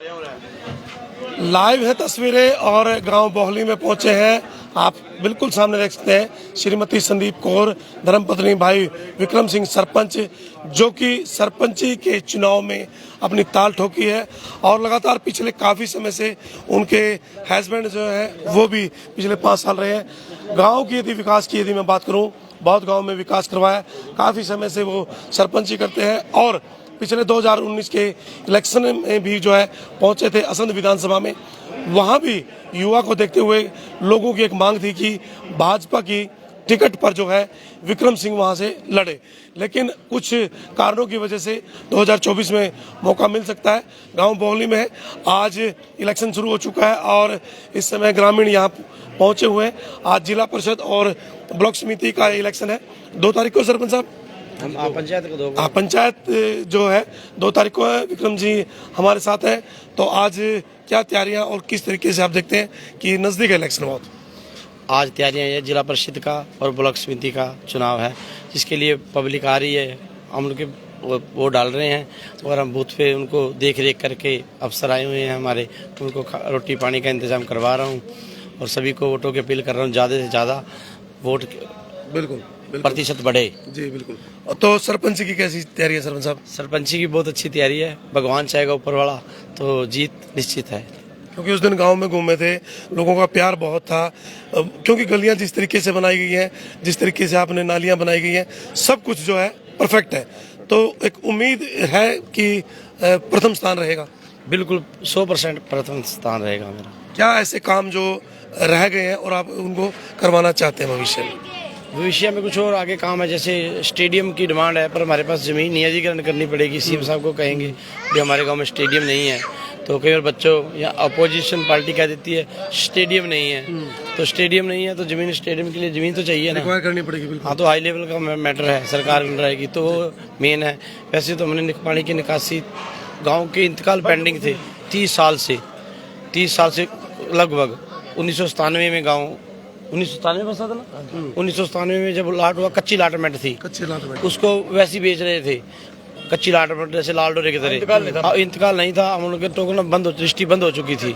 Live है तस्वीरें और गांव बोहली में पहुंचे हैं। आप बिल्कुल सामने देख सकते हैं श्रीमती संदीप कौर धर्मपत्नी भाई विक्रम सिंह सरपंच, जो कि सरपंची के चुनाव में अपनी ताल ठोकी है और लगातार पिछले काफ़ी समय से उनके हस्बैंड जो है वो भी पिछले 5 साल रहे हैं। गांव की विकास की यदि मैं बात करूं, बहुत गांव में विकास करवाया, काफ़ी समय से वो सरपंची करते हैं और पिछले 2019 के इलेक्शन में भी जो है पहुंचे थे असंध विधानसभा में। वहां भी युवा को देखते हुए लोगों की एक मांग थी कि भाजपा की टिकट पर जो है विक्रम सिंह वहां से लड़े, लेकिन कुछ कारणों की वजह से 2024 में मौका मिल सकता है। गांव बोहली में है, आज इलेक्शन शुरू हो चुका है और इस समय ग्रामीण यहाँ पहुंचे हुए हैं। आज जिला परिषद और ब्लॉक समिति का इलेक्शन है 2 तारीख को। सरपंच साहब, पंचायत को 2 पंचायत जो है 2 तारीख को है। विक्रम जी हमारे साथ है, तो आज क्या तैयारियां और किस तरीके से आप देखते हैं कि नजदीक इलेक्शन बहुत? आज तैयारियां ये जिला परिषद का और ब्लॉक समिति का चुनाव है, जिसके लिए पब्लिक आ रही है। हम उनके वो डाल रहे हैं और हम बूथ पे उनको देख रेख करके अफसर आए हुए हैं हमारे, उनको रोटी पानी का इंतजाम करवा रहा हूँ और सभी को वोटों की अपील कर रहा हूँ, ज़्यादा से ज़्यादा वोट बिल्कुल प्रतिशत बढ़े। जी बिल्कुल। तो सरपंच की कैसी तैयारी है सरपंच साहब? सरपंची की बहुत अच्छी तैयारी है, भगवान चाहेगा ऊपर वाला तो जीत निश्चित है। क्योंकि उस दिन गांव में घूमे थे, लोगों का प्यार बहुत था, क्योंकि गलियां जिस तरीके से बनाई गई हैं, जिस तरीके से आपने नालियां बनाई गई हैं, सब कुछ जो है परफेक्ट है। तो एक उम्मीद है कि प्रथम स्थान रहेगा। बिल्कुल 100% प्रथम स्थान रहेगा मेरा। क्या ऐसे काम जो रह गए हैं और आप उनको करवाना चाहते हैं भविष्य में? भविष्य में कुछ और आगे काम है, जैसे स्टेडियम की डिमांड है, पर हमारे पास ज़मीन निजीकरण करनी पड़ेगी। सीएम साहब को कहेंगे कि हमारे गांव में स्टेडियम नहीं है, तो कई बार बच्चों या अपोजिशन पार्टी कह देती है स्टेडियम नहीं है, तो स्टेडियम नहीं है तो जमीन, स्टेडियम के लिए ज़मीन तो चाहिए ना, रिक्वायर करनी पड़ेगी। बिल्कुल। हाँ, तो हाई लेवल का मैटर है, सरकार मिल रहेगी तो वो मेन है। वैसे तो हमने पानी की निकासी, गाँव के इंतकाल पेंडिंग थे 30 साल से लगभग। 1997 में गाँव 1997 बसा था ना, 1997 में जब लाट हुआ, कच्ची लाटमेंट थी, उसको वैसे बेच रहे थे, कच्ची लाटमेंट जैसे लाल डोरे की तरह। इंतकाल नहीं था, हम उनके टोकन बंद हो, दृष्टि बंद हो चुकी थी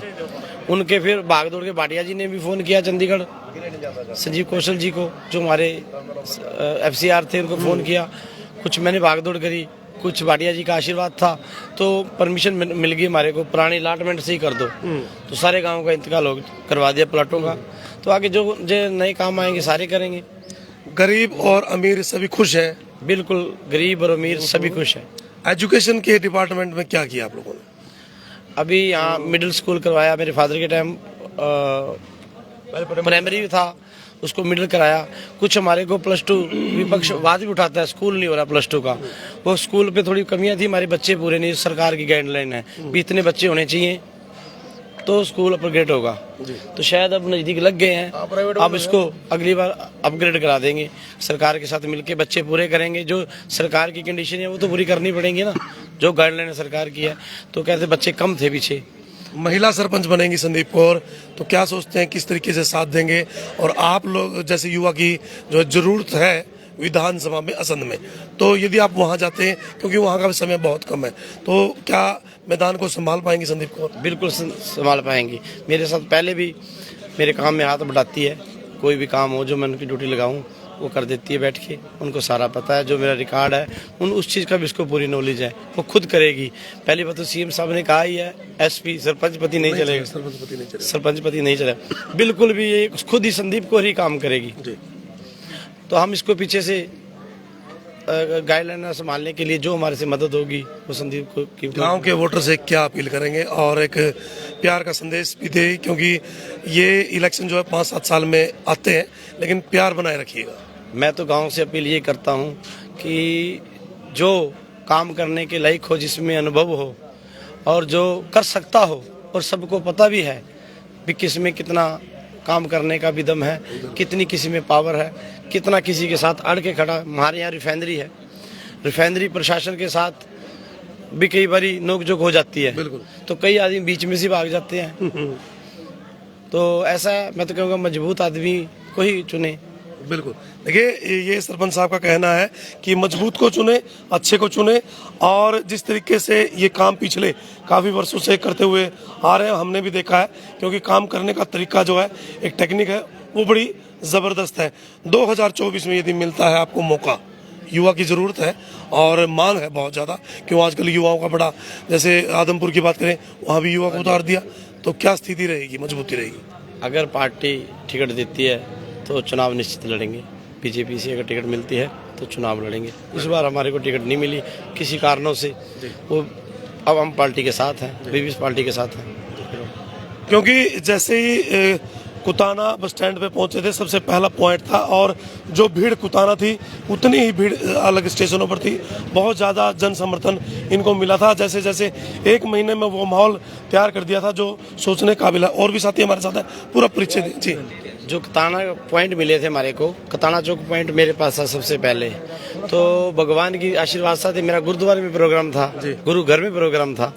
उनके। फिर भागदौड़ के भाटिया जी ने भी फोन किया, चंडीगढ़ संजीव कौशल जी को, जो हमारे FCR थे, उनको फोन किया। कुछ मैंने भागदौड़ करी, कुछ भाटिया जी का आशीर्वाद था, तो परमिशन मिल गई हमारे को, पुरानी अलाटमेंट से ही कर दो, तो सारे गाँव का इंतकाल करवा दिया प्लाटों का। तो आगे जो नए काम आएंगे सारे करेंगे। गरीब और अमीर सभी खुश हैं? बिल्कुल, गरीब और अमीर सभी खुश हैं। एजुकेशन के डिपार्टमेंट में क्या किया आप लोगों ने? अभी यहाँ मिडिल स्कूल करवाया, मेरे फादर के टाइम प्राइमरी था, उसको मिडिल कराया। कुछ हमारे को +2 विपक्ष वाद भी उठाता है, स्कूल नहीं हो रहा +2 का, वो स्कूल पे थोड़ी कमियां थी, हमारे बच्चे पूरे नहीं, सरकार की गाइडलाइन है भी इतने बच्चे होने चाहिए तो स्कूल अपग्रेड होगा। तो शायद अब नज़दीक लग गए हैं, अब इसको अगली बार अपग्रेड करा देंगे, सरकार के साथ मिलके बच्चे पूरे करेंगे। जो सरकार की कंडीशन है वो तो पूरी करनी पड़ेंगी ना, जो गाइडलाइन सरकार की है। तो कहते बच्चे कम थे पीछे। महिला सरपंच बनेंगी संदीप कौर, तो क्या सोचते हैं किस तरीके से साथ देंगे? और आप लोग जैसे युवा की जो जरूरत है विधानसभा में असंध में, तो यदि आप वहां जाते हैं, क्योंकि वहां का समय बहुत कम है, तो क्या मैदान को संभाल पाएंगी संदीप कौर? बिल्कुल संभाल पाएंगी। मेरे साथ पहले भी मेरे काम में हाथ बढ़ाती है, कोई भी काम हो जो मैं उनकी ड्यूटी लगाऊं वो कर देती है बैठ के, उनको सारा पता है। जो मेरा रिकॉर्ड है उस चीज़ का भी उसको पूरी नॉलेज है, वो खुद करेगी। पहली बात तो सीएम साहब ने कहा ही है SP सरपंच पति नहीं चलेगा, सरपंच पति नहीं चलेगा, बिल्कुल भी ये खुद ही संदीप को ही काम करेगी। तो हम इसको पीछे से गाइडलाइन संभालने के लिए जो हमारे से मदद होगी वो संदीप को। गांव के वोटर से क्या अपील करेंगे और एक प्यार का संदेश भी दे, क्योंकि ये इलेक्शन जो है 5-7 साल में आते हैं, लेकिन प्यार बनाए रखिएगा। मैं तो गांव से अपील ये करता हूं कि जो काम करने के लायक हो, जिसमें अनुभव हो और जो कर सकता हो, और सबको पता भी है कि किस में कितना काम करने का भी दम है, कितनी किसी में पावर है, कितना किसी के साथ अड़ के खड़ा। हमारे यहाँ रिफाइनरी है, रिफाइनरी प्रशासन के साथ भी कई बारी नोकझोंक हो जाती है, तो कई आदमी बीच में से भाग जाते हैं। तो ऐसा मैं तो कहूँगा मजबूत आदमी को ही चुने। बिल्कुल। देखिए ये सरपंच साहब का कहना है कि मजबूत को चुने, अच्छे को चुने, और जिस तरीके से ये काम पिछले काफ़ी वर्षों से करते हुए आ रहे हैं, हमने भी देखा है, क्योंकि काम करने का तरीका जो है, एक टेक्निक है, वो बड़ी ज़बरदस्त है। 2024 में यदि मिलता है आपको मौका, युवा की ज़रूरत है और मांग है बहुत ज़्यादा, क्यों आजकल युवाओं का बड़ा, जैसे आदमपुर की बात करें, वहाँ भी युवा को उतार दिया, तो क्या स्थिति रहेगी, मजबूती रहेगी? अगर पार्टी टिकट देती है तो चुनाव निश्चित लड़ेंगे। बीजेपी से अगर टिकट मिलती है तो चुनाव लड़ेंगे। इस बार हमारे को टिकट नहीं मिली किसी कारणों से, वो अब हम पार्टी के साथ हैं, पीपल्स पार्टी के साथ हैं। क्योंकि जैसे ही कुताना बस स्टैंड पे पहुंचे थे, सबसे पहला पॉइंट था, और जो भीड़ कुताना थी उतनी ही भीड़ अलग स्टेशनों पर थी। बहुत ज़्यादा जन समर्थन इनको मिला था। जैसे जैसे एक महीने में वो माहौल तैयार कर दिया था जो सोचने काबिल है। और भी साथी हमारे साथ है, पूरा परिचय दें जी। जो कताना पॉइंट मिले थे हमारे को, कताना चौक पॉइंट मेरे पास था सबसे पहले, तो भगवान की आशीर्वाद साथ ही मेरा गुरुद्वारे में प्रोग्राम था, गुरु घर में प्रोग्राम था,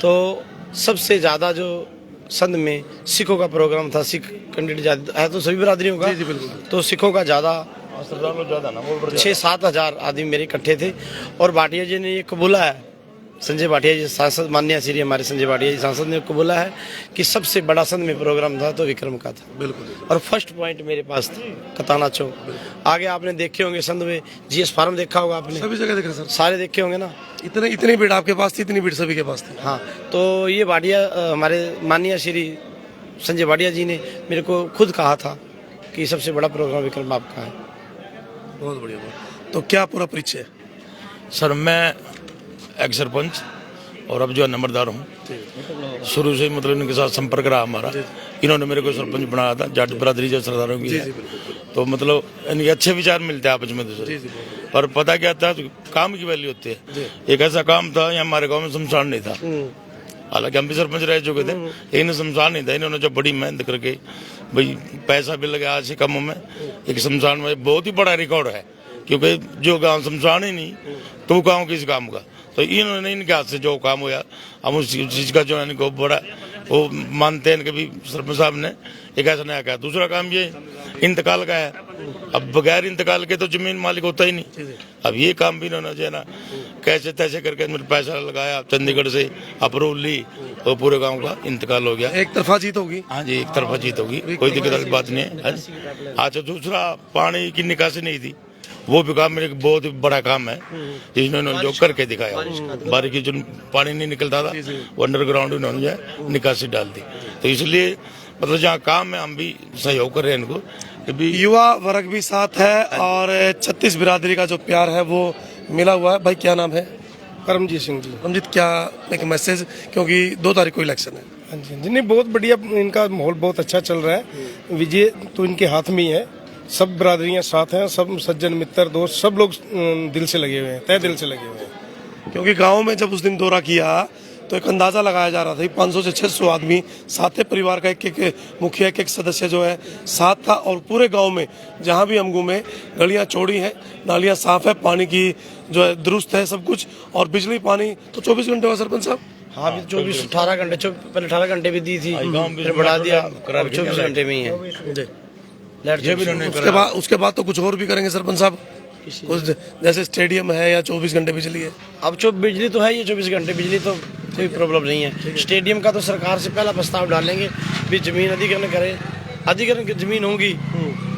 तो सबसे ज़्यादा जो संध में सिखों का प्रोग्राम था। सिख कैंडिडेट है तो सभी बरादरियों का, तो सिखों का ज़्यादा 6-7 हज़ार आदमी मेरे इकट्ठे थे। और भाटिया जी ने ये कबूला है, संजय भाटिया जी सांसद, माननीय श्री हमारे संजय भाटिया जी सांसद ने कबूला है कि सबसे बड़ा संध में प्रोग्राम था तो विक्रम का था। बिल्कुल। और फर्स्ट पॉइंट मेरे पास था कताना चौक। आगे आपने देखे होंगे संध में, जीएस फार्म देखा होगा आपने, सभी जगह देखा सर, सारे देखे होंगे ना। इतनी भीड़ आपके पास थी, इतनी भीड़ सभी के पास थी। हाँ, तो ये भाटिया हमारे माननीय श्री संजय भाटिया जी ने मेरे को खुद कहा था कि सबसे बड़ा प्रोग्राम विक्रम आपका है। बहुत बढ़िया बात। तो क्या पूरा परिचय? सर मैं एक सरपंच और अब जो है नंबरदार हूँ। शुरू से मतलब इनके साथ संपर्क रहा हमारा। इन्होंने मेरे को सरपंच बनाया था, जाट बरादरी जो सरदारों की है, तो मतलब इनके अच्छे विचार मिलते हैं आपस में दूसरे। पर पता क्या था, काम की वैल्यू होती है। एक ऐसा काम था, यहाँ हमारे गाँव में शमशान नहीं था, हालांकि हम भी सरपंच रह चुके थे, लेकिन शमशान नहीं था। इन्होंने जब बड़ी मेहनत करके, भाई पैसा भी लगा आज से कम में, एक शमशान में बहुत ही बड़ा रिकॉर्ड है, क्योंकि जो गाँव शमशान ही नहीं तो वो गाँव किस काम का। तो इन्होंने इनके हाथ से जो काम हुआ, हम उस चीज़ का जो है इनको बड़ा वो मानते हैं कि भी सरपंच साहब ने एक ऐसा नया कहा। दूसरा काम ये इंतकाल का है। अब बगैर इंतकाल के तो जमीन मालिक होता ही नहीं। अब ये काम भी इन्होंने जो है ना कैसे तैसे करके मेरे पैसा लगाया, चंडीगढ़ से अप्रूवल ली, तो पूरे गांव का इंतकाल हो गया। एक तरफा जीत होगी? हाँ जी, एक तरफा जीत होगी, कोई दिक्कत वाली बात नहीं है। अच्छा, दूसरा पानी की निकासी नहीं थी, वो भी काम मेरे बहुत ही बड़ा काम है जिन्होंने जो करके दिखाया। बारिश की जो पानी नहीं निकलता था वो अंडरग्राउंड उन्होंने जो है निकासी डाल दी। तो इसलिए मतलब जहाँ काम है हम भी सहयोग कर रहे हैं इनको। युवा वर्ग भी साथ है और 36 बिरादरी का जो प्यार है वो मिला हुआ है। भाई क्या नाम है? करमजीत सिंह जी। करमजीत, क्या एक मैसेज, क्योंकि 2 तारीख को इलेक्शन है। हाँ जी, नहीं बहुत बढ़िया, इनका माहौल बहुत अच्छा चल रहा है। विजय तो इनके हाथ में ही है। सब बरादरियां साथ हैं, सब सज्जन मित्र दोस्त सब लोग दिल से लगे हुए हैं, तय दिल से लगे हुए हैं। क्योंकि गांव में जब उस दिन दौरा किया तो एक अंदाजा लगाया जा रहा था 500 से 600 आदमी साथ थे, परिवार का एक मुखिया, एक सदस्य जो है साथ था। और पूरे गांव में जहां भी हम घूमे, गलियां चौड़ी हैं, नालियां साफ है, पानी की जो है दुरुस्त है सब कुछ, और बिजली पानी तो 24 घंटे हुआ सरपंच साहब। हाँ, 18 घंटे, पहले 18 घंटे भी दी थी, फिर बढ़ा दिया, 24 घंटे में ही है। उसके बाद तो कुछ और भी करेंगे सरपंच साहब, कुछ जैसे स्टेडियम है या 24 घंटे बिजली है? अब जो बिजली तो है, ये 24 घंटे बिजली तो कोई प्रॉब्लम नहीं है। स्टेडियम का तो सरकार से पहला प्रस्ताव डालेंगे, भी जमीन अधिग्रहण करें, अधिग्रहण की जमीन होगी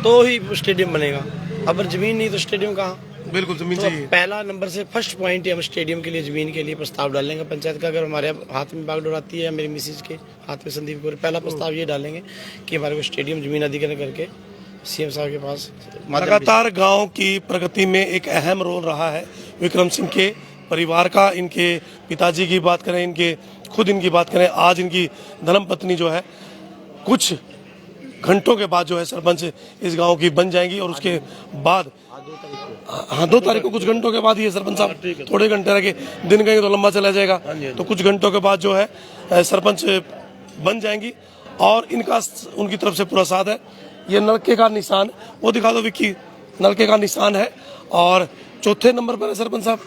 तो ही स्टेडियम बनेगा। अगर जमीन नहीं तो स्टेडियम कहाँ? बिल्कुल जमीन तो चाहिए। पहला नंबर से फर्स्ट पॉइंट है, हम स्टेडियम के लिए जमीन के लिए प्रस्ताव डालेंगे पंचायत का। अगर हमारे हाथ में बागडोर आती है या मेरी मिसेज के हाथ में संदीप को, पहला प्रस्ताव ये डालेंगे कि हमारे को स्टेडियम जमीन अधिग्रहण करके सीएम साहब के पास। लगातार गांव की प्रगति में एक अहम रोल रहा है विक्रम सिंह के परिवार का। इनके पिताजी की बात करें, इनके खुद इनकी बात करें, आज इनकी धर्मपत्नी जो है कुछ घंटों के बाद जो है सरपंच इस गांव की बन जाएंगी। और उसके बाद हाँ 2 तारीख को कुछ घंटों के बाद ही है सरपंच साहब, थोड़े घंटे रह के, दिन कहेंगे तो लंबा चला जाएगा, तो कुछ घंटों के बाद जो है सरपंच बन जाएंगी। और इनका उनकी तरफ से पूरा साथ है। ये नलके का निशान वो दिखा दो विक्की, नलके का निशान है। और चौथे नंबर पर है सरपंच साहब।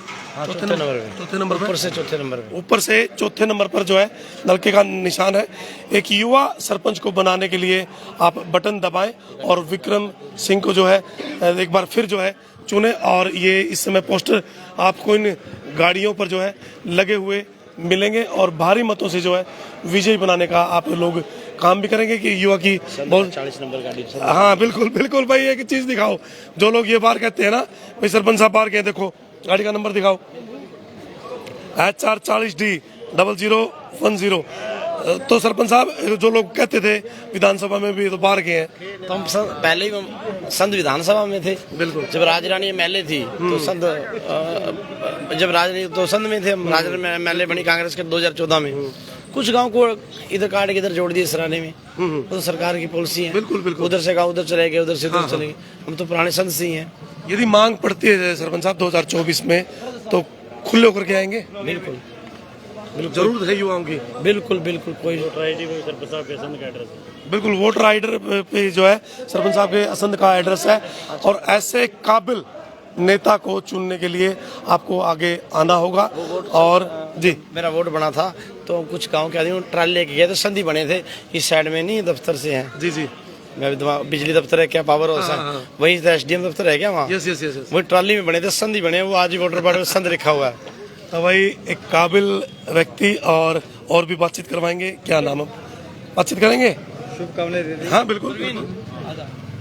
चौथे नंबर पे, चौथे नंबर पर, ऊपर से चौथे नंबर पे। ऊपर से चौथे नंबर पर जो है नलके का निशान है। एक युवा सरपंच को बनाने के लिए आप बटन दबाएं और विक्रम सिंह को जो है एक बार फिर जो है चुने। और ये इस समय पोस्टर आपको इन गाड़ियों पर जो है लगे हुए मिलेंगे और भारी मतों से जो है विजयी बनाने का आप लोग काम भी करेंगे कि युवा की बहुत 40 नंबर गाड़ी। हाँ बिल्कुल बिल्कुल भाई, एक चीज दिखाओ। जो लोग ये बार कहते हैं ना भाई सरपंच साहब बार के देखो गाड़ी का नंबर दिखाओ, HR 40D0010। तो सरपंच साहब जो लोग कहते थे विधानसभा में भी तो बाहर गए हैं, तो हम पहले ही संध विधानसभा में थे। बिल्कुल। जब राजरानी MLA थी तो संध जब राजरानी तो संध में थे हम। राजरानी MLA बनी कांग्रेस के 2014 में। कुछ गांव को इधर काट के इधर जोड़ दिए सराने में। वो तो सरकार की पॉलिसी है। बिल्कुल बिल्कुल। उधर से गाँव उधर चले गए, उधर से उधर चले गए। हम तो पुराने संध से ही हैं। यदि मांग पड़ती है सरपंच साहब 2024 में तो खुले होकर के आएंगे? बिल्कुल जरूरत है युवाओं की। बिल्कुल बिल्कुल। कोई बिल्कुल वोटर आईडी पे जो है सरपंच साहब के असंध का एड्रेस है। और ऐसे काबिल नेता को चुनने के लिए आपको आगे आना होगा। और जी मेरा वोट बना था तो कुछ गांव के आदमी ट्राली लेके गए थे, संधि बने थे इस साइड में, नहीं दफ्तर से हैं। जी जी। मैं बिजली दफ्तर है क्या, पावर हाउस है, वहीं से SDM दफ्तर है क्या वहाँ। Yes yes yes. वही ट्राली में बने थे, संधि बने। वो आज ही वोटर कार्ड में संध लिखा हुआ है। तो भाई एक काबिल व्यक्ति और भी बातचीत करवाएंगे। क्या नाम है, बातचीत करेंगे? शुभकामनाएं। हाँ बिल्कुल बिल्कुल।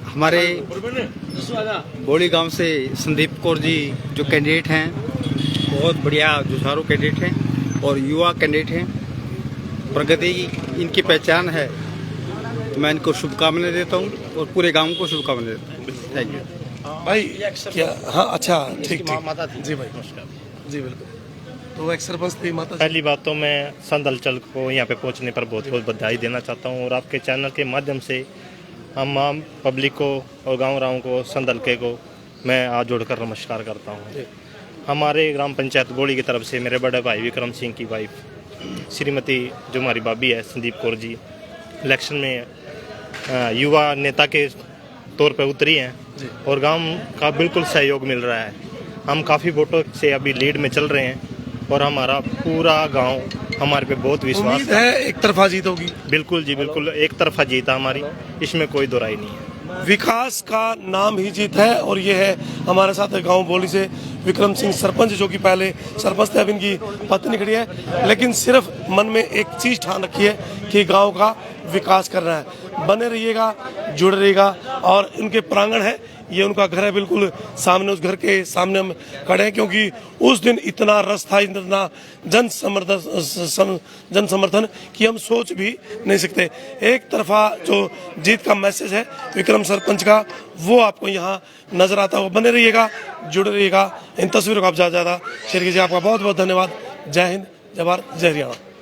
हमारे बोली गांव से संदीप कौर जी जो कैंडिडेट हैं, बहुत बढ़िया जुझारू कैंडिडेट हैं और युवा कैंडिडेट हैं। प्रगति इनकी पहचान है, तो मैं इनको शुभकामनाएं देता हूं और पूरे गांव को शुभकामनाएं देता हूं। थैंक यू भाई। क्या हाँ अच्छा ठीक माता ठीक थी। जी भाई जी बिल्कुल। तो एक सरपंच थी माता। पहली बात तो मैं संत हलचल को यहाँ पे पहुँचने पर बहुत बहुत बधाई देना चाहता हूँ और आपके चैनल के माध्यम से हम आम पब्लिक को और गाँव राव को, संत हल्के को मैं हाथ जोड़कर नमस्कार करता हूँ। हमारे ग्राम पंचायत गोली की तरफ से मेरे बड़े भाई विक्रम सिंह की वाइफ श्रीमती जो हमारी भाभी है संदीप कौर जी इलेक्शन में युवा नेता के तौर पर उतरी हैं और गांव का बिल्कुल सहयोग मिल रहा है। हम काफ़ी वोटों से अभी लीड में चल रहे हैं और हमारा पूरा गांव हमारे पे बहुत विश्वास उम्मीद है एक तरफा जीत होगी। बिल्कुल जी बिल्कुल, एक तरफा जीत हमारी, इसमें कोई दो राय नहीं है। विकास का नाम ही जीत है। और ये है हमारे साथ गांव बोली से विक्रम सिंह सरपंच, जो कि पहले सरपंच थे, अब इनकी पत्नी खड़ी है। लेकिन सिर्फ मन में एक चीज ठान रखी है कि गांव का विकास करना है। बने रहिएगा, जुड़े रहिएगा। और इनके प्रांगण है, ये उनका घर है बिल्कुल सामने, उस घर के सामने हम खड़े हैं क्योंकि उस दिन इतना रस था, इतना जन समर्थन कि हम सोच भी नहीं सकते। एक तरफा जो जीत का मैसेज है विक्रम सरपंच का, वो आपको यहाँ नजर आता हुआ। बने रहिएगा, जुड़े रहिएगा। इन तस्वीरों को आप ज़्यादा शेयर कीजिए। आपका बहुत बहुत धन्यवाद। जय हिंद, जय भारत, जय हरियाणा।